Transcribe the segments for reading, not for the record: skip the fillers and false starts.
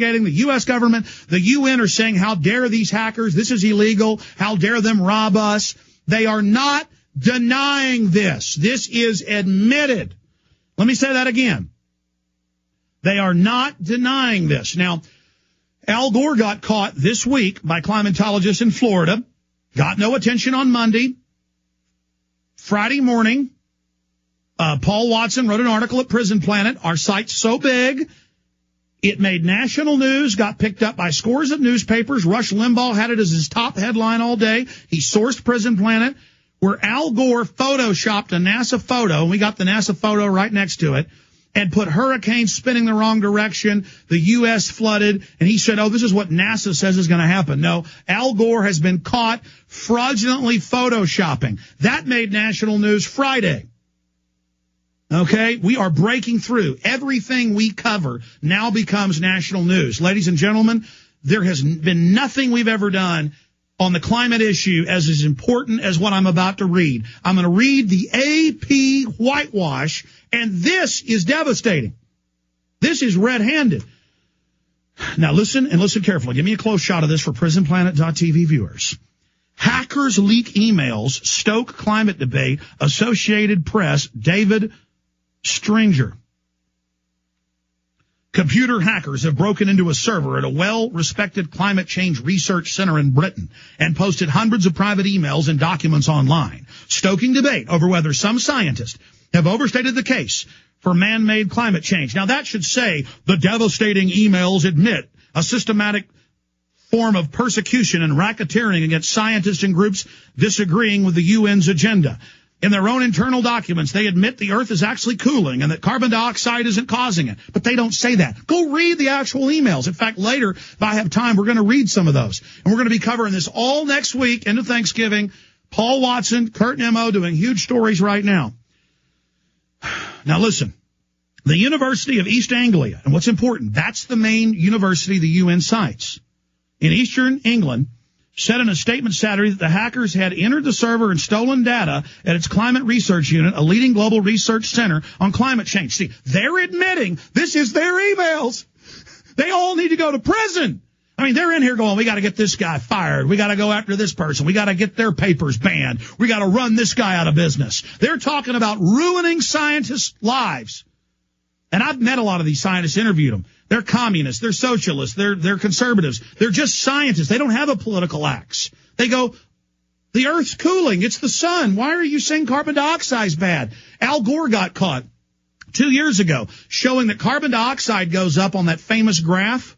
investigating. The U.S. government, the UN are saying, how dare these hackers? This is illegal. How dare them rob us? They are not denying this. This is admitted. Let me say that again. They are not denying this. Now, Al Gore got caught this week by climatologists in Florida, got no attention on Monday. Friday morning, Paul Watson wrote an article at Prison Planet. Our site's so big, it made national news, got picked up by scores of newspapers. Rush Limbaugh had it as his top headline all day. He sourced Prison Planet, where Al Gore photoshopped a NASA photo, and we got the NASA photo right next to it, and put hurricanes spinning the wrong direction, the U.S. flooded, and he said, oh, this is what NASA says is going to happen. No, Al Gore has been caught fraudulently photoshopping. That made national news Friday. Okay, we are breaking through. Everything we cover now becomes national news. Ladies and gentlemen, there has been nothing we've ever done on the climate issue as important as what I'm about to read. I'm going to read the AP whitewash, and this is devastating. This is red-handed. Now listen, and listen carefully. Give me a close shot of this for PrisonPlanet.tv viewers. Hackers leak emails, stoke climate debate, Associated Press, David Stringer. Computer hackers have broken into a server at a well-respected climate change research center in Britain and posted hundreds of private emails and documents online, stoking debate over whether some scientists have overstated the case for man-made climate change. Now, that should say the devastating emails admit a systematic form of persecution and racketeering against scientists and groups disagreeing with the UN's agenda. In their own internal documents, they admit the Earth is actually cooling and that carbon dioxide isn't causing it. But they don't say that. Go read the actual emails. In fact, later, if I have time, we're going to read some of those. And we're going to be covering this all next week into Thanksgiving. Paul Watson, Kurt Nimmo doing huge stories right now. Now, listen. The University of East Anglia, and what's important, that's the main university the UN cites, in eastern England, said in a statement Saturday that the hackers had entered the server and stolen data at its climate research unit, a leading global research center on climate change. See, they're admitting this is their emails. They all need to go to prison. I mean, they're in here going, we got to get this guy fired. We got to go after this person. We got to get their papers banned. We got to run this guy out of business. They're talking about ruining scientists' lives. And I've met a lot of these scientists, interviewed them. They're communists, they're socialists, they're conservatives. They're just scientists. They don't have a political axe. They go, the Earth's cooling. It's the sun. Why are you saying carbon dioxide's bad? Al Gore got caught 2 years ago showing that carbon dioxide goes up on that famous graph,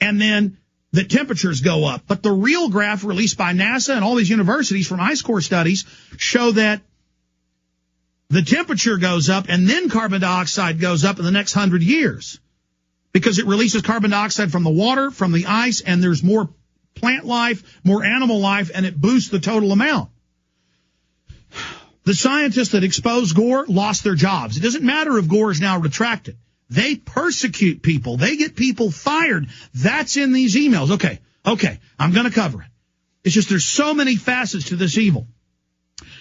and then the temperatures go up. But the real graph released by NASA and all these universities from ice core studies show that the temperature goes up and then carbon dioxide goes up in the next 100 years because it releases carbon dioxide from the water, from the ice, and there's more plant life, more animal life, and it boosts the total amount. The scientists that exposed Gore lost their jobs. It doesn't matter if Gore is now retracted. They persecute people. They get people fired. That's in these emails. Okay, I'm going to cover it. It's just there's so many facets to this evil.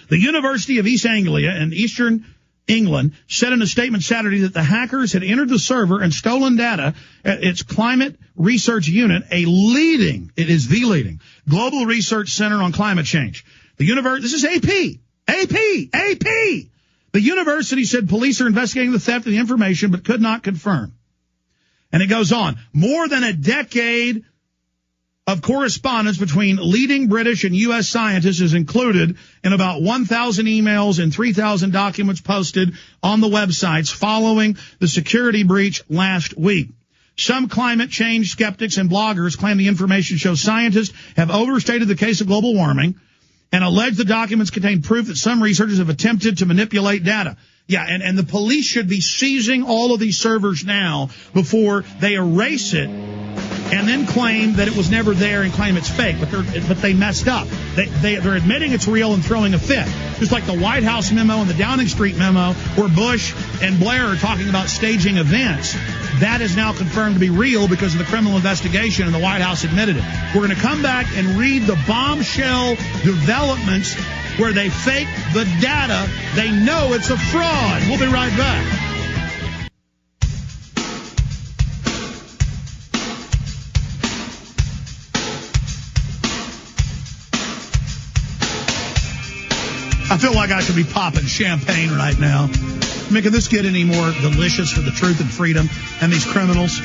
The University of East Anglia in eastern England said in a statement Saturday that the hackers had entered the server and stolen data at its climate research unit, it is the leading global research center on climate change. This is AP. The university said police are investigating the theft of the information but could not confirm. And it goes on. More than a decade of correspondence between leading British and U.S. scientists is included in about 1,000 emails and 3,000 documents posted on the websites following the security breach last week. Some climate change skeptics and bloggers claim the information shows scientists have overstated the case of global warming and allege the documents contain proof that some researchers have attempted to manipulate data. Yeah, and the police should be seizing all of these servers now before they erase it and then claim that it was never there and claim it's fake, but they messed up. They're admitting it's real and throwing a fit. Just like the White House memo and the Downing Street memo where Bush and Blair are talking about staging events. That is now confirmed to be real because of the criminal investigation, and the White House admitted it. We're going to come back and read the bombshell developments where they fake the data. They know it's a fraud. We'll be right back. I feel like I should be popping champagne right now. I mean, can this get any more delicious for the truth and freedom and these criminals?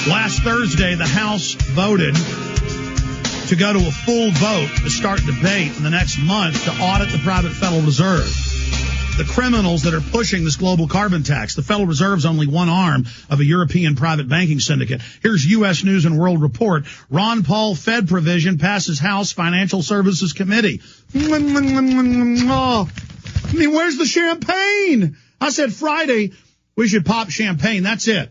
Last Thursday, the House voted to go to a full vote to start debate in the next month to audit the private Federal Reserve. The criminals that are pushing this global carbon tax. The Federal Reserve is only one arm of a European private banking syndicate. Here's U.S. News and World Report. Ron Paul Fed provision passes House Financial Services Committee. Oh, I mean, where's the champagne? I said Friday we should pop champagne. That's it.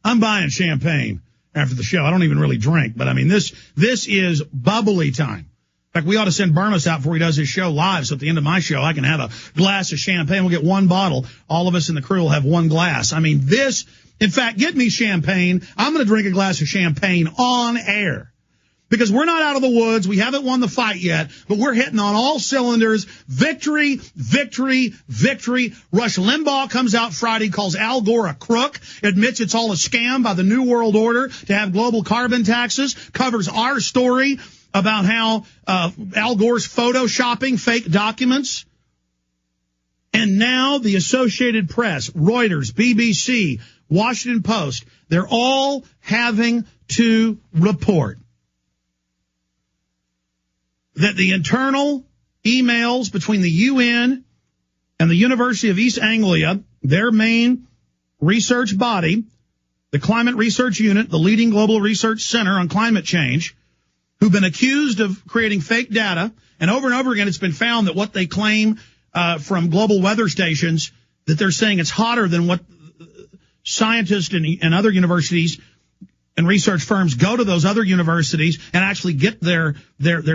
I'm buying champagne after the show. I don't even really drink, but I mean, this is bubbly time. In fact, we ought to send Burmas out before he does his show live, so at the end of my show, I can have a glass of champagne. We'll get one bottle. All of us in the crew will have one glass. I mean, in fact, get me champagne. I'm going to drink a glass of champagne on air. Because we're not out of the woods. We haven't won the fight yet, but we're hitting on all cylinders. Victory, victory, victory. Rush Limbaugh comes out Friday, calls Al Gore a crook, admits it's all a scam by the New World Order to have global carbon taxes, covers our story about how Al Gore's photoshopping fake documents. And now the Associated Press, Reuters, BBC, Washington Post, they're all having to report that the internal emails between the UN and the University of East Anglia, their main research body, the Climate Research Unit, the leading global research center on climate change, who've been accused of creating fake data, and over again it's been found that what they claim from global weather stations, that they're saying it's hotter than what scientists and other universities and research firms go to those other universities and actually get their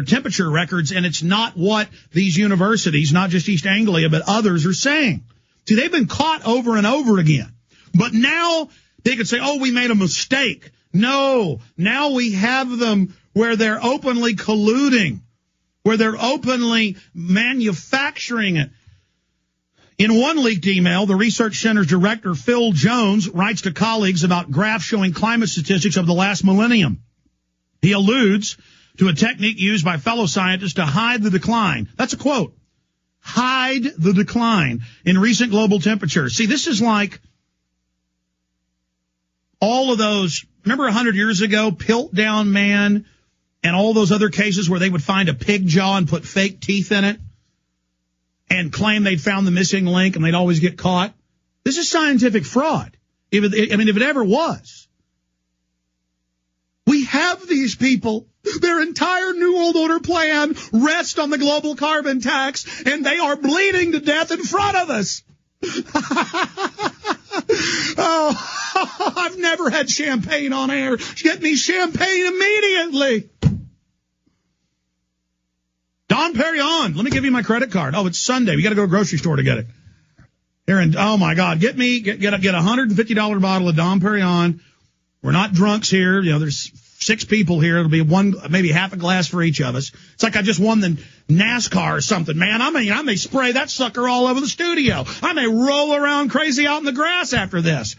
temperature records, and it's not what these universities, not just East Anglia, but others are saying. See, they've been caught over and over again. But now they could say, oh, we made a mistake. No, now we have them where they're openly colluding, where they're openly manufacturing it. In one leaked email, the research center's director, Phil Jones, writes to colleagues about graphs showing climate statistics of the last millennium. He alludes to a technique used by fellow scientists to hide the decline. That's a quote. Hide the decline in recent global temperatures. See, this is like all of those, remember 100 years ago, Piltdown Man and all those other cases where they would find a pig jaw and put fake teeth in it and claim they'd found the missing link and they'd always get caught? This is scientific fraud. If it ever was. We have these people. Their entire New World Order plan rests on the global carbon tax, and they are bleeding to death in front of us. Oh, I've never had champagne on air. Get me champagne immediately. Dom Perignon, let me give you my credit card. Oh, it's Sunday. We got to go to a grocery store to get it. Here, and oh my God, get a $150 bottle of Dom Perignon. We're not drunks here. You know, there's 6 people here. It'll be maybe half a glass for each of us. It's like I just won the NASCAR or something, man. I may spray that sucker all over the studio. I may roll around crazy out in the grass after this.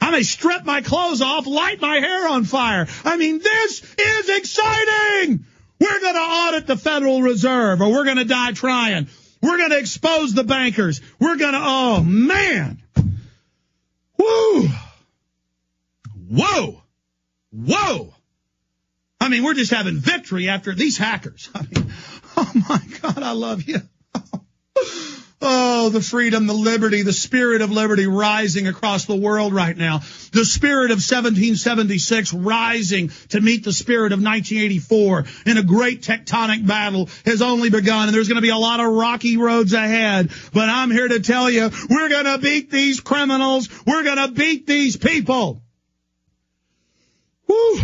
I may strip my clothes off, light my hair on fire. I mean, this is exciting. We're going to audit the Federal Reserve, or we're going to die trying. We're going to expose the bankers. We're going to, oh, man. Woo. Whoa. Whoa. I mean, we're just having victory after these hackers. I mean, oh, my God, I love you. Oh, the freedom, the liberty, the spirit of liberty rising across the world right now. The spirit of 1776 rising to meet the spirit of 1984 in a great tectonic battle has only begun. And there's going to be a lot of rocky roads ahead. But I'm here to tell you, we're going to beat these criminals. We're going to beat these people. Woo.